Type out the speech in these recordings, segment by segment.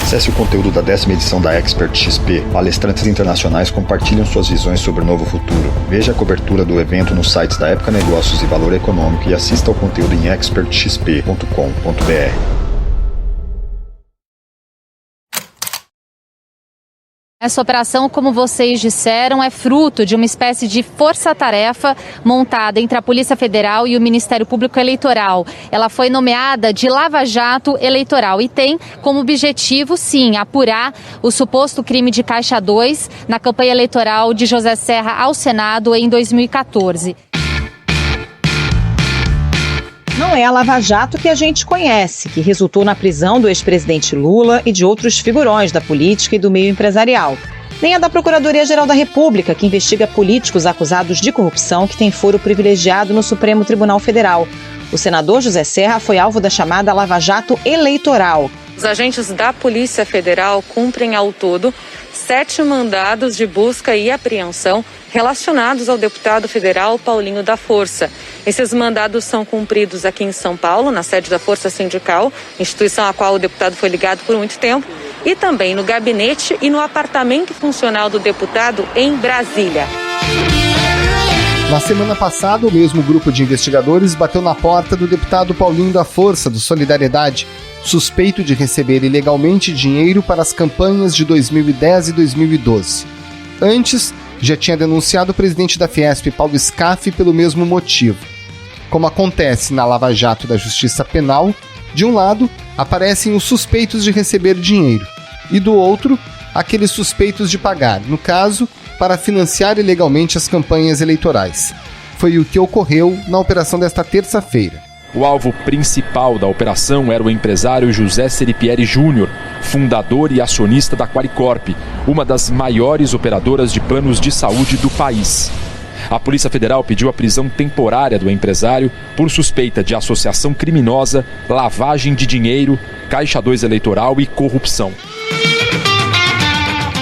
Acesse o conteúdo da 10ª edição da Expert XP. Palestrantes internacionais compartilham suas visões sobre o novo futuro. Veja a cobertura do evento nos sites da Época Negócios e Valor Econômico e assista ao conteúdo em expertxp.com.br. Essa operação, como vocês disseram, é fruto de uma espécie de força-tarefa montada entre a Polícia Federal e o Ministério Público Eleitoral. Ela foi nomeada de Lava Jato Eleitoral e tem como objetivo, sim, apurar o suposto crime de Caixa 2 na campanha eleitoral de José Serra ao Senado em 2014. Não é a Lava Jato que a gente conhece, que resultou na prisão do ex-presidente Lula e de outros figurões da política e do meio empresarial. Nem a da Procuradoria-Geral da República, que investiga políticos acusados de corrupção que tem foro privilegiado no Supremo Tribunal Federal. O senador José Serra foi alvo da chamada Lava Jato Eleitoral. Os agentes da Polícia Federal cumprem ao todo 7 mandados de busca e apreensão relacionados ao deputado federal Paulinho da Força. Esses mandados são cumpridos aqui em São Paulo, na sede da Força Sindical, instituição à qual o deputado foi ligado por muito tempo, e também no gabinete e no apartamento funcional do deputado em Brasília. Na semana passada, o mesmo grupo de investigadores bateu na porta do deputado Paulinho da Força, do Solidariedade, suspeito de receber ilegalmente dinheiro para as campanhas de 2010 e 2012. Antes, já tinha denunciado o presidente da Fiesp, Paulo Scaff, pelo mesmo motivo. Como acontece na Lava Jato da Justiça Penal, de um lado, aparecem os suspeitos de receber dinheiro, e do outro, aqueles suspeitos de pagar, no caso, para financiar ilegalmente as campanhas eleitorais. Foi o que ocorreu na operação desta terça-feira. O alvo principal da operação era o empresário José Seripieri Júnior, fundador e acionista da Qualicorp, uma das maiores operadoras de planos de saúde do país. A Polícia Federal pediu a prisão temporária do empresário por suspeita de associação criminosa, lavagem de dinheiro, Caixa 2 eleitoral e corrupção.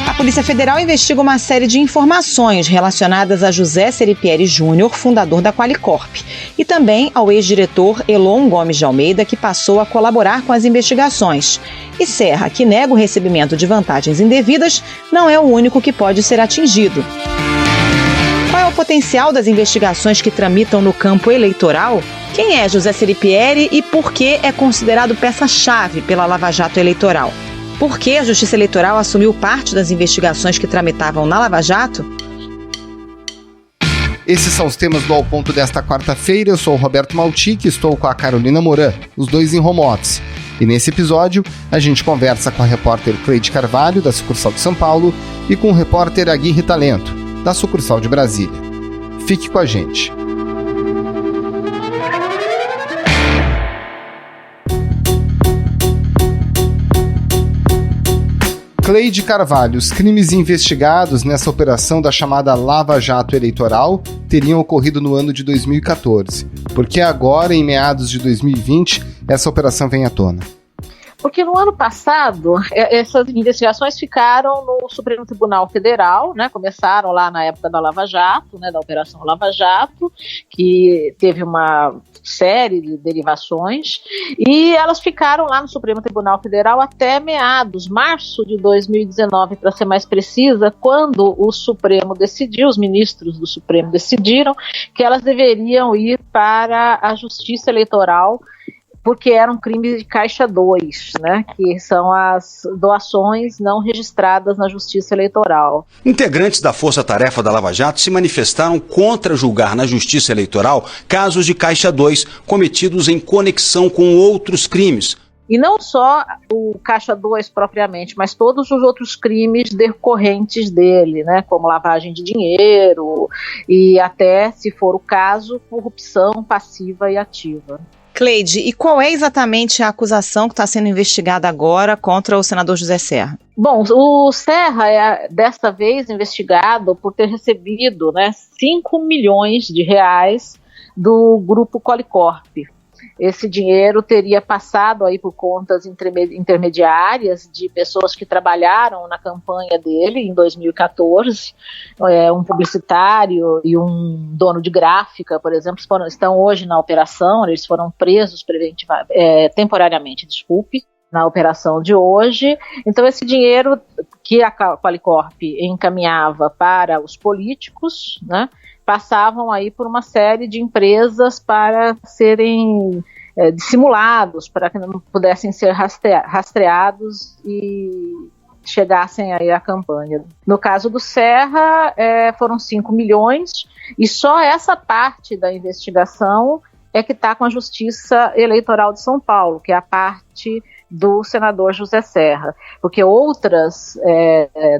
A Polícia Federal investiga uma série de informações relacionadas a José Seripieri Júnior, fundador da Qualicorp, e também ao ex-diretor Elon Gomes de Almeida, que passou a colaborar com as investigações. E Serra, que nega o recebimento de vantagens indevidas, não é o único que pode ser atingido. Qual é o potencial das investigações que tramitam no campo eleitoral? Quem é José Seripieri e por que é considerado peça-chave pela Lava Jato Eleitoral? Por que a Justiça Eleitoral assumiu parte das investigações que tramitavam na Lava Jato? Esses são os temas do Ao Ponto desta quarta-feira. Eu sou o Roberto Maltic e estou com a Carolina Moran, os dois em home office. E nesse episódio, a gente conversa com a repórter Cleide Carvalho, da sucursal de São Paulo, e com o repórter Aguirre Talento, da sucursal de Brasília. Fique com a gente. Cleide Carvalho, os crimes investigados nessa operação da chamada Lava Jato Eleitoral teriam ocorrido no ano de 2014. Por que agora, em meados de 2020, essa operação vem à tona? Porque no ano passado, essas investigações ficaram no Supremo Tribunal Federal, né? Começaram lá na época da Lava Jato, né? Da Operação Lava Jato, que teve uma série de derivações, e elas ficaram lá no Supremo Tribunal Federal até março de 2019, para ser mais precisa, quando o Supremo decidiu, os ministros do Supremo decidiram que elas deveriam ir para a Justiça Eleitoral, porque eram crimes de Caixa 2, né, que são as doações não registradas na Justiça Eleitoral. Integrantes da Força Tarefa da Lava Jato se manifestaram contra julgar na Justiça Eleitoral casos de Caixa 2 cometidos em conexão com outros crimes. E não só o Caixa 2 propriamente, mas todos os outros crimes decorrentes dele, né, como lavagem de dinheiro e até, se for o caso, corrupção passiva e ativa. Cleide, e qual é exatamente a acusação que está sendo investigada agora contra o senador José Serra? Bom, o Serra é desta vez investigado por ter recebido, né, 5 milhões de reais do grupo Qualicorp. Esse dinheiro teria passado aí por contas intermediárias de pessoas que trabalharam na campanha dele em 2014, um publicitário e um dono de gráfica, por exemplo, estão hoje na operação, eles foram presos temporariamente, na operação de hoje. Então, esse dinheiro que a Qualicorp encaminhava para os políticos, né, passavam aí por uma série de empresas para serem dissimulados, para que não pudessem ser rastreados e chegassem aí à campanha. No caso do Serra, foram 5 milhões, e só essa parte da investigação é que está com a Justiça Eleitoral de São Paulo, que é a parte do senador José Serra, porque outras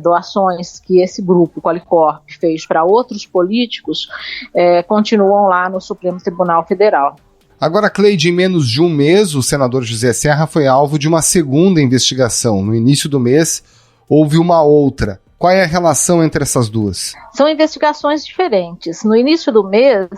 doações que esse grupo, Qualicorp, fez para outros políticos continuam lá no Supremo Tribunal Federal. Agora, Cleide, em menos de um mês, o senador José Serra foi alvo de uma segunda investigação. No início do mês, houve uma outra. Qual é a relação entre essas duas? São investigações diferentes. No início do mês,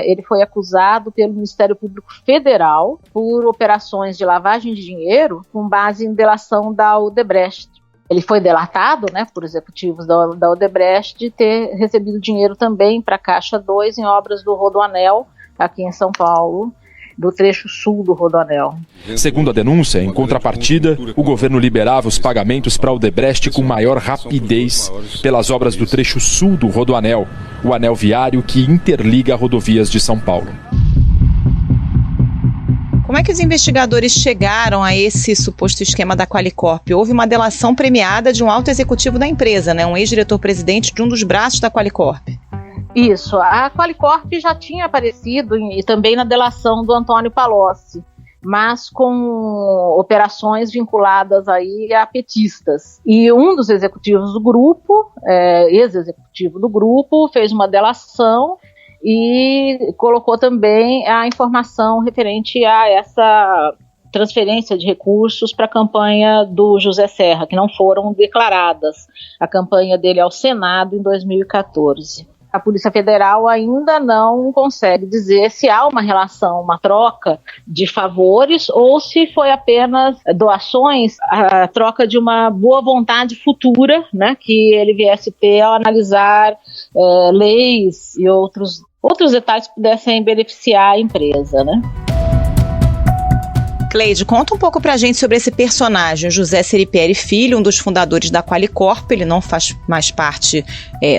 ele foi acusado pelo Ministério Público Federal por operações de lavagem de dinheiro com base em delação da Odebrecht. Ele foi delatado, né, por executivos da Odebrecht de ter recebido dinheiro também para a Caixa 2 em obras do Rodoanel, aqui em São Paulo, do trecho sul do Rodoanel. Segundo a denúncia, em contrapartida, o governo liberava os pagamentos para a Odebrecht com maior rapidez pelas obras do trecho sul do Rodoanel, o anel viário que interliga rodovias de São Paulo. Como é que os investigadores chegaram a esse suposto esquema da Qualicorp? Houve uma delação premiada de um alto executivo da empresa, né? Um ex-diretor-presidente de um dos braços da Qualicorp. Isso, a Qualicorp já tinha aparecido e também na delação do Antônio Palocci, mas com operações vinculadas aí a petistas. E um dos executivos do grupo, ex-executivo do grupo, fez uma delação e colocou também a informação referente a essa transferência de recursos para a campanha do José Serra, que não foram declaradas, a campanha dele ao Senado em 2014. A Polícia Federal ainda não consegue dizer se há uma relação, uma troca de favores ou se foi apenas doações, a troca de uma boa vontade futura, né, que ele viesse ter ao analisar leis e outros detalhes que pudessem beneficiar a empresa, né? Cleide, conta um pouco pra gente sobre esse personagem, José Seripieri Filho, um dos fundadores da Qualicorp. Ele não faz mais parte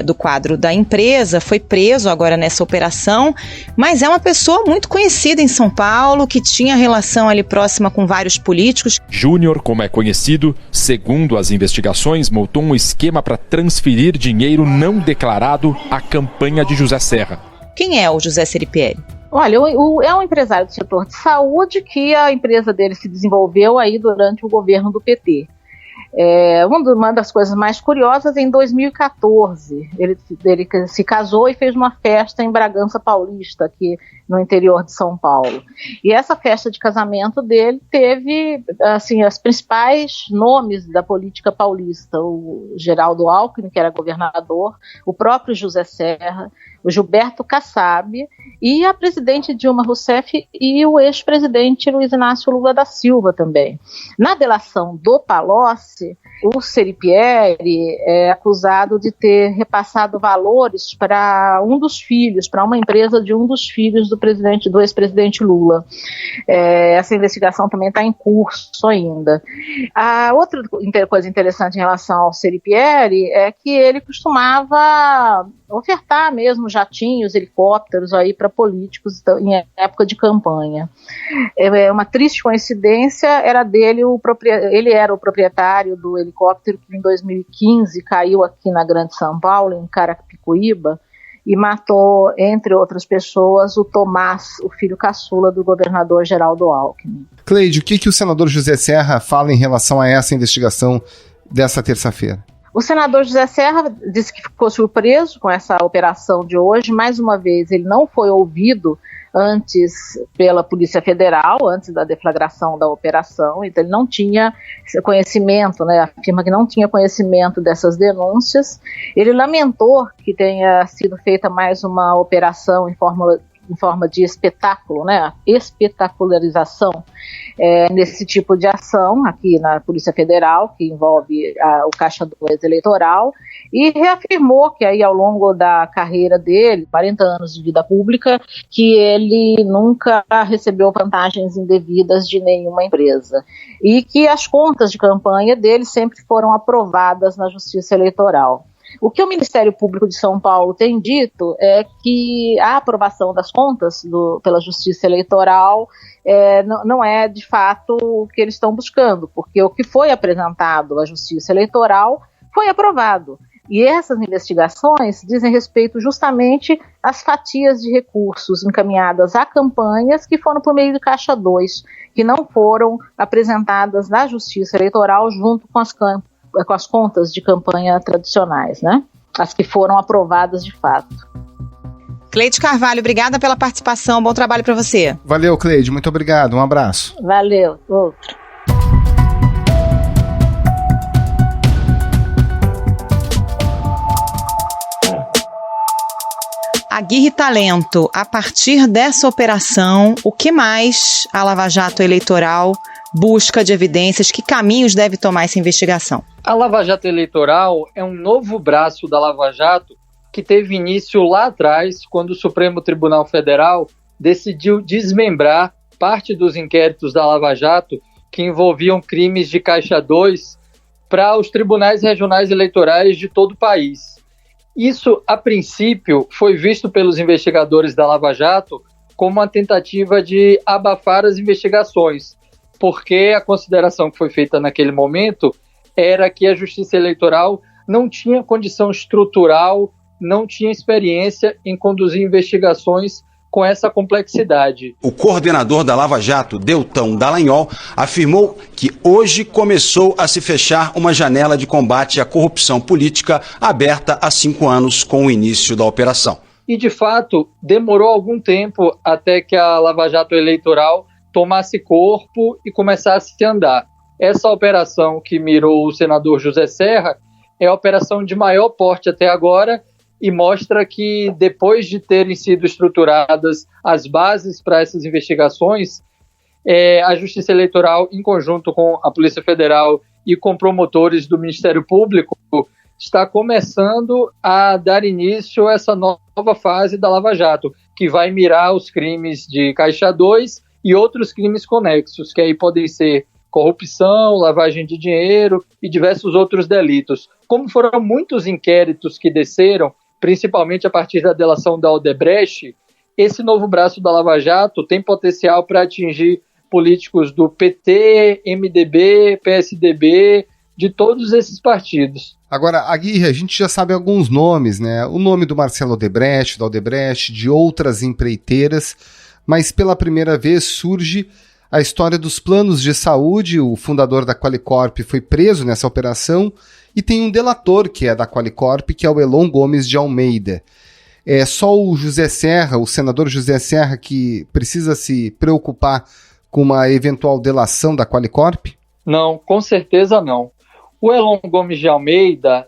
do quadro da empresa, foi preso agora nessa operação, mas é uma pessoa muito conhecida em São Paulo, que tinha relação ali próxima com vários políticos. Júnior, como é conhecido, segundo as investigações, montou um esquema para transferir dinheiro não declarado à campanha de José Serra. Quem é o José Seripieri? Olha, é um empresário do setor de saúde que a empresa dele se desenvolveu aí durante o governo do PT. Uma das coisas mais curiosas, em 2014, ele se casou e fez uma festa em Bragança Paulista, aqui no interior de São Paulo. E essa festa de casamento dele teve, assim, os principais nomes da política paulista: o Geraldo Alckmin, que era governador, o próprio José Serra, o Gilberto Kassab e a presidente Dilma Rousseff e o ex-presidente Luiz Inácio Lula da Silva também. Na delação do Palocci, o Seripieri é acusado de ter repassado valores para um dos filhos, para uma empresa de um dos filhos do ex-presidente Lula. Essa investigação também está em curso ainda. A outra coisa interessante em relação ao Seripieri é que ele costumava ofertar mesmo jatinhos, helicópteros aí para políticos em época de campanha. Uma triste coincidência era dele, ele era o proprietário do helicóptero que em 2015 caiu aqui na Grande São Paulo, em Carapicuíba, e matou, entre outras pessoas, o Tomás, o filho caçula do governador Geraldo Alckmin. Cleide, o que o senador José Serra fala em relação a essa investigação dessa terça-feira? O senador José Serra disse que ficou surpreso com essa operação de hoje. Mais uma vez, ele não foi ouvido antes pela Polícia Federal, antes da deflagração da operação, então ele não tinha conhecimento, né, afirma que não tinha conhecimento dessas denúncias. Ele lamentou que tenha sido feita mais uma operação em em forma de espetáculo, né, espetacularização nesse tipo de ação aqui na Polícia Federal, que envolve o Caixa 2 eleitoral, e reafirmou que aí ao longo da carreira dele, 40 anos de vida pública, que ele nunca recebeu vantagens indevidas de nenhuma empresa e que as contas de campanha dele sempre foram aprovadas na Justiça Eleitoral. O que o Ministério Público de São Paulo tem dito é que a aprovação das contas pela Justiça Eleitoral não é, de fato, o que eles estão buscando, porque o que foi apresentado à Justiça Eleitoral foi aprovado. E essas investigações dizem respeito justamente às fatias de recursos encaminhadas a campanhas que foram por meio do Caixa 2, que não foram apresentadas na Justiça Eleitoral junto com as contas de campanha tradicionais, né? As que foram aprovadas de fato. Cleide Carvalho, obrigada pela participação, bom trabalho para você. Valeu, Cleide, muito obrigado, um abraço. Valeu, outro. Aguirre Talento, a partir dessa operação, o que mais a Lava Jato Eleitoral busca de evidências? Que caminhos deve tomar essa investigação? A Lava Jato Eleitoral é um novo braço da Lava Jato que teve início lá atrás, quando o Supremo Tribunal Federal decidiu desmembrar parte dos inquéritos da Lava Jato que envolviam crimes de Caixa 2 para os tribunais regionais eleitorais de todo o país. Isso, a princípio, foi visto pelos investigadores da Lava Jato como uma tentativa de abafar as investigações, porque a consideração que foi feita naquele momento era que a Justiça Eleitoral não tinha condição estrutural, não tinha experiência em conduzir investigações com essa complexidade. O coordenador da Lava Jato, Deltan Dallagnol, afirmou que hoje começou a se fechar uma janela de combate à corrupção política aberta há 5 anos com o início da operação. E, de fato, demorou algum tempo até que a Lava Jato Eleitoral tomasse corpo e começasse a andar. Essa operação que mirou o senador José Serra é a operação de maior porte até agora e mostra que, depois de terem sido estruturadas as bases para essas investigações, a Justiça Eleitoral, em conjunto com a Polícia Federal e com promotores do Ministério Público, está começando a dar início a essa nova fase da Lava Jato, que vai mirar os crimes de Caixa 2 e outros crimes conexos, que aí podem ser corrupção, lavagem de dinheiro e diversos outros delitos. Como foram muitos inquéritos que desceram, principalmente a partir da delação da Odebrecht, esse novo braço da Lava Jato tem potencial para atingir políticos do PT, MDB, PSDB, de todos esses partidos. Agora, Aguirre, a gente já sabe alguns nomes, né? O nome do Marcelo Odebrecht, da Odebrecht, de outras empreiteiras, mas pela primeira vez surge a história dos planos de saúde. O fundador da Qualicorp foi preso nessa operação e tem um delator que é da Qualicorp, que é o Elon Gomes de Almeida. É só o José Serra, o senador José Serra, que precisa se preocupar com uma eventual delação da Qualicorp? Não, com certeza não. O Elon Gomes de Almeida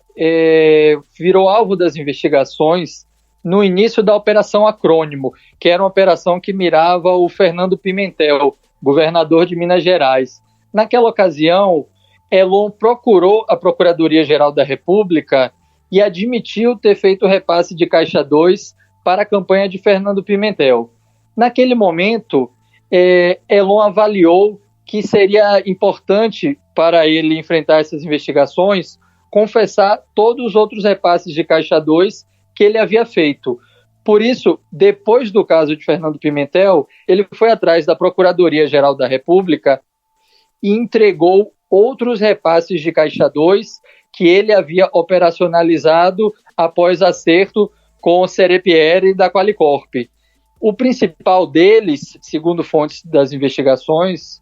virou alvo das investigações no início da Operação Acrônimo, que era uma operação que mirava o Fernando Pimentel, governador de Minas Gerais. Naquela ocasião, Elon procurou a Procuradoria-Geral da República e admitiu ter feito repasse de Caixa 2 para a campanha de Fernando Pimentel. Naquele momento, Elon avaliou que seria importante para ele enfrentar essas investigações confessar todos os outros repasses de Caixa 2 que ele havia feito. Por isso, depois do caso de Fernando Pimentel, ele foi atrás da Procuradoria-Geral da República e entregou outros repasses de Caixa 2 que ele havia operacionalizado após acerto com o Cerepieri da Qualicorp. O principal deles, segundo fontes das investigações,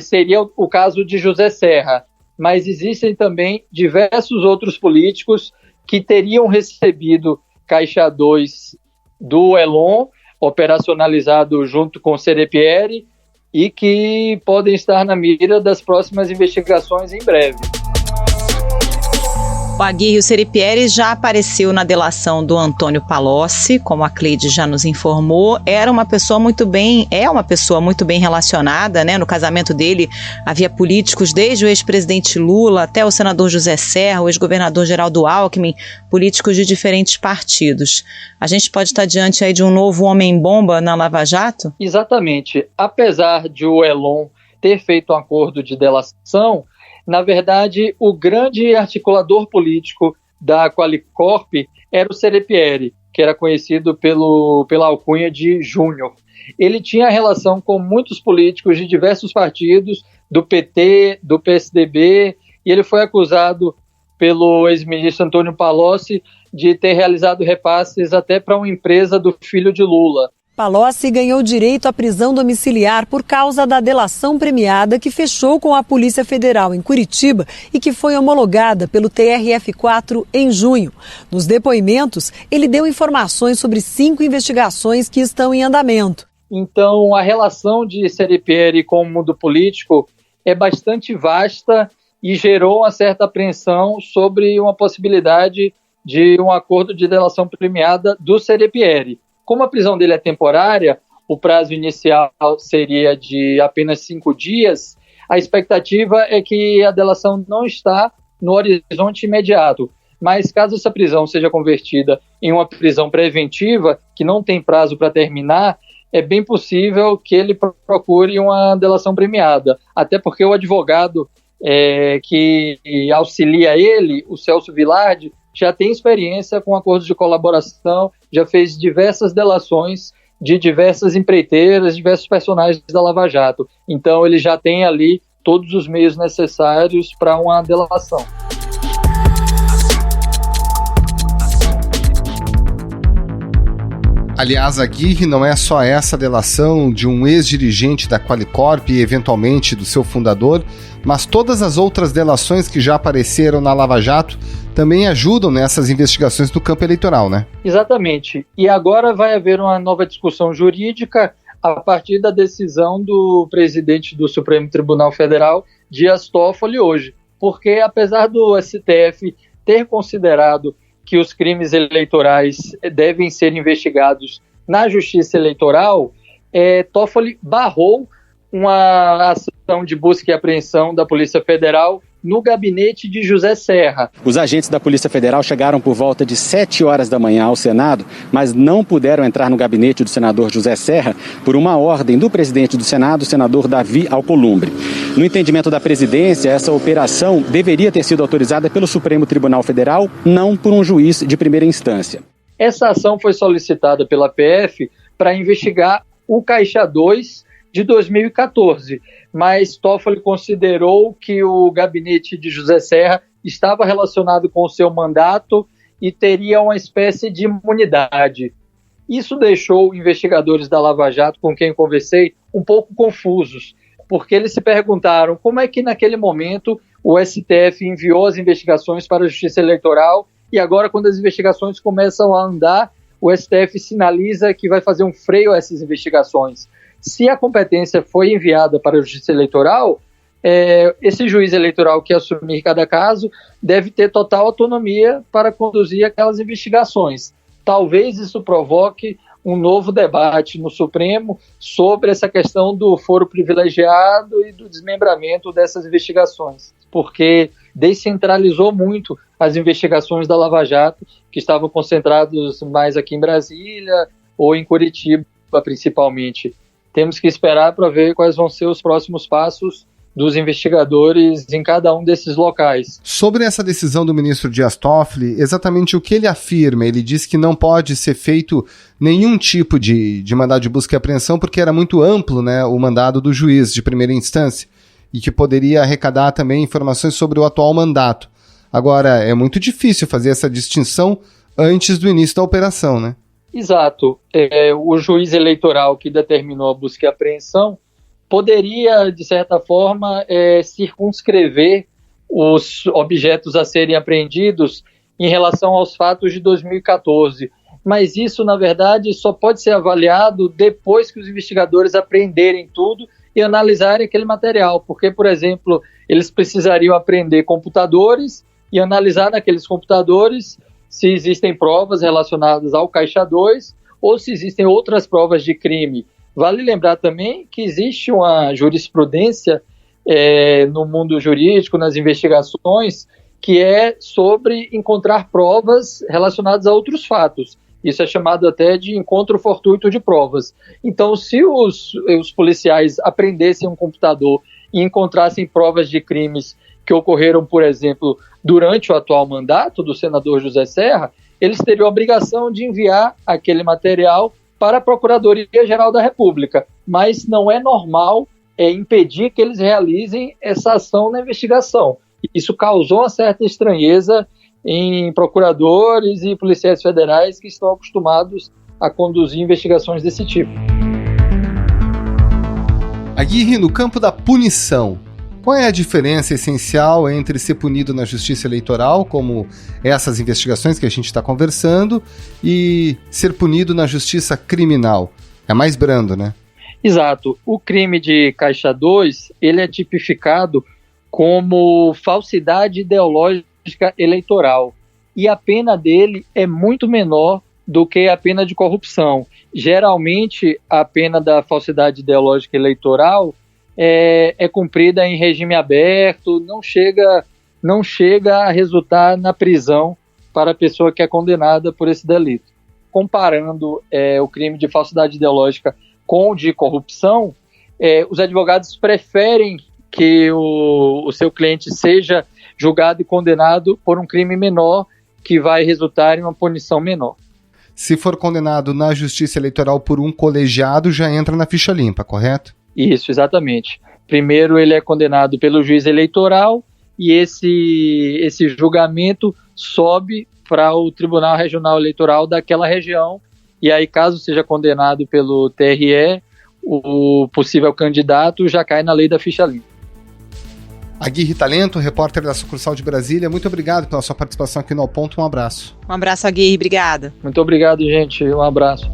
seria o caso de José Serra, mas existem também diversos outros políticos que teriam recebido Caixa 2 do Elon, operacionalizado junto com o Cerepieri, e que podem estar na mira das próximas investigações em breve. O Aguirre Seripieri já apareceu na delação do Antônio Palocci, como a Cleide já nos informou. É uma pessoa muito bem relacionada, né? No casamento dele havia políticos desde o ex-presidente Lula até o senador José Serra, o ex-governador Geraldo Alckmin, políticos de diferentes partidos. A gente pode estar diante aí de um novo homem-bomba na Lava Jato? Exatamente. Apesar de o Elon ter feito um acordo de delação, na verdade, o grande articulador político da Qualicorp era o Seripieri, que era conhecido pela alcunha de Júnior. Ele tinha relação com muitos políticos de diversos partidos, do PT, do PSDB, e ele foi acusado pelo ex-ministro Antônio Palocci de ter realizado repasses até para uma empresa do filho de Lula. Palocci ganhou direito à prisão domiciliar por causa da delação premiada que fechou com a Polícia Federal em Curitiba e que foi homologada pelo TRF4 em junho. Nos depoimentos, ele deu informações sobre 5 investigações que estão em andamento. Então, a relação de Seripieri com o mundo político é bastante vasta e gerou uma certa apreensão sobre uma possibilidade de um acordo de delação premiada do Seripieri. Como a prisão dele é temporária, o prazo inicial seria de apenas 5 dias, a expectativa é que a delação não está no horizonte imediato. Mas caso essa prisão seja convertida em uma prisão preventiva, que não tem prazo para terminar, é bem possível que ele procure uma delação premiada. Até porque o advogado que auxilia ele, o Celso Vilardi, já tem experiência com acordos de colaboração, já fez diversas delações de diversas empreiteiras, diversos personagens da Lava Jato. Então ele já tem ali todos os meios necessários para uma delação. Aliás, Aguirre, não é só essa delação de um ex-dirigente da Qualicorp e eventualmente do seu fundador, mas todas as outras delações que já apareceram na Lava Jato também ajudam nessas investigações no campo eleitoral, né? Exatamente. E agora vai haver uma nova discussão jurídica a partir da decisão do presidente do Supremo Tribunal Federal, Dias Toffoli, hoje. Porque apesar do STF ter considerado que os crimes eleitorais devem ser investigados na Justiça Eleitoral, Toffoli barrou uma ação de busca e apreensão da Polícia Federal no gabinete de José Serra. Os agentes da Polícia Federal chegaram por volta de 7 horas da manhã ao Senado, mas não puderam entrar no gabinete do senador José Serra por uma ordem do presidente do Senado, o senador Davi Alcolumbre. No entendimento da presidência, essa operação deveria ter sido autorizada pelo Supremo Tribunal Federal, não por um juiz de primeira instância. Essa ação foi solicitada pela PF para investigar o Caixa 2 de 2014, mas Toffoli considerou que o gabinete de José Serra estava relacionado com o seu mandato e teria uma espécie de imunidade. Isso deixou investigadores da Lava Jato, com quem eu conversei, um pouco confusos, porque eles se perguntaram como é que naquele momento o STF enviou as investigações para a Justiça Eleitoral e agora, quando as investigações começam a andar, o STF sinaliza que vai fazer um freio a essas investigações. Se a competência foi enviada para a Justiça Eleitoral, esse juiz eleitoral que assumir cada caso deve ter total autonomia para conduzir aquelas investigações. Talvez isso provoque um novo debate no Supremo sobre essa questão do foro privilegiado e do desmembramento dessas investigações, porque descentralizou muito as investigações da Lava Jato, que estavam concentradas mais aqui em Brasília ou em Curitiba, principalmente. Temos que esperar para ver quais vão ser os próximos passos dos investigadores em cada um desses locais. Sobre essa decisão do ministro Dias Toffoli, exatamente o que ele afirma? Ele diz que não pode ser feito nenhum tipo de mandado de busca e apreensão porque era muito amplo, né, o mandado do juiz de primeira instância e que poderia arrecadar também informações sobre o atual mandato. Agora, é muito difícil fazer essa distinção antes do início da operação, né? Exato. O juiz eleitoral que determinou a busca e apreensão poderia, de certa forma, circunscrever os objetos a serem apreendidos em relação aos fatos de 2014. Mas isso, na verdade, só pode ser avaliado depois que os investigadores apreenderem tudo e analisarem aquele material. Porque, por exemplo, eles precisariam apreender computadores e analisar naqueles computadores se existem provas relacionadas ao Caixa 2 ou se existem outras provas de crime. Vale lembrar também que existe uma jurisprudência no mundo jurídico, nas investigações, que é sobre encontrar provas relacionadas a outros fatos. Isso é chamado até de encontro fortuito de provas. Então, se os policiais apreendessem um computador e encontrassem provas de crimes que ocorreram, por exemplo, durante o atual mandato do senador José Serra, eles teriam a obrigação de enviar aquele material para a Procuradoria-Geral da República. Mas não é normal impedir que eles realizem essa ação na investigação. Isso causou uma certa estranheza em procuradores e policiais federais que estão acostumados a conduzir investigações desse tipo. Aguirre, no campo da punição, qual é a diferença essencial entre ser punido na justiça eleitoral, como essas investigações que a gente está conversando, e ser punido na justiça criminal? É mais brando, né? Exato. O crime de Caixa 2, ele é tipificado como falsidade ideológica eleitoral, e a pena dele é muito menor do que a pena de corrupção. Geralmente, a pena da falsidade ideológica eleitoral é cumprida em regime aberto, não chega a resultar na prisão para a pessoa que é condenada por esse delito. Comparando o crime de falsidade ideológica com o de corrupção, os advogados preferem que o seu cliente seja julgado e condenado por um crime menor, que vai resultar em uma punição menor. Se for condenado na justiça eleitoral por um colegiado, já entra na ficha limpa, correto? Isso, exatamente. Primeiro ele é condenado pelo juiz eleitoral e esse julgamento sobe para o Tribunal Regional Eleitoral daquela região, e aí, caso seja condenado pelo TRE, o possível candidato já cai na lei da ficha limpa. Aguirre Talento, repórter da sucursal de Brasília, muito obrigado pela sua participação aqui no Ao Ponto, um abraço. Um abraço, Aguirre, obrigada. Muito obrigado, gente, um abraço.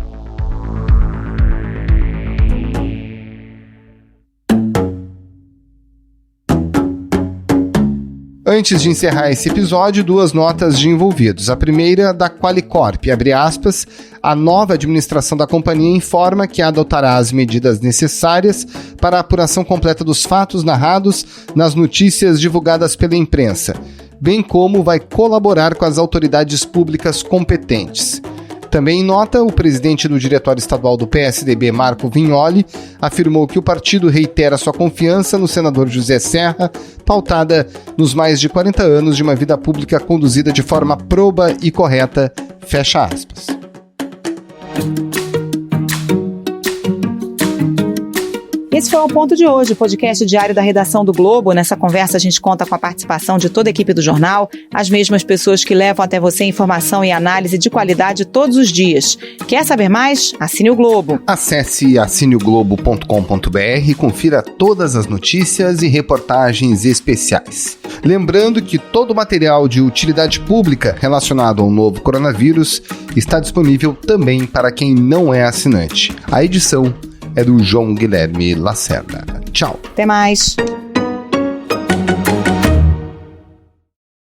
Antes de encerrar esse episódio, duas notas de envolvidos. A primeira da Qualicorp, abre aspas, a nova administração da companhia informa que adotará as medidas necessárias para a apuração completa dos fatos narrados nas notícias divulgadas pela imprensa, bem como vai colaborar com as autoridades públicas competentes. Também em nota, o presidente do Diretório Estadual do PSDB, Marco Vignoli, afirmou que o partido reitera sua confiança no senador José Serra, pautada nos mais de 40 anos de uma vida pública conduzida de forma proba e correta, fecha aspas. Esse foi o Ponto de hoje, o podcast diário da redação do Globo. Nessa conversa a gente conta com a participação de toda a equipe do jornal, as mesmas pessoas que levam até você informação e análise de qualidade todos os dias. Quer saber mais? Assine o Globo. Acesse assineoglobo.com.br e confira todas as notícias e reportagens especiais. Lembrando que todo o material de utilidade pública relacionado ao novo coronavírus está disponível também para quem não é assinante. A edição é do João Guilherme Lacerda. Tchau. Até mais.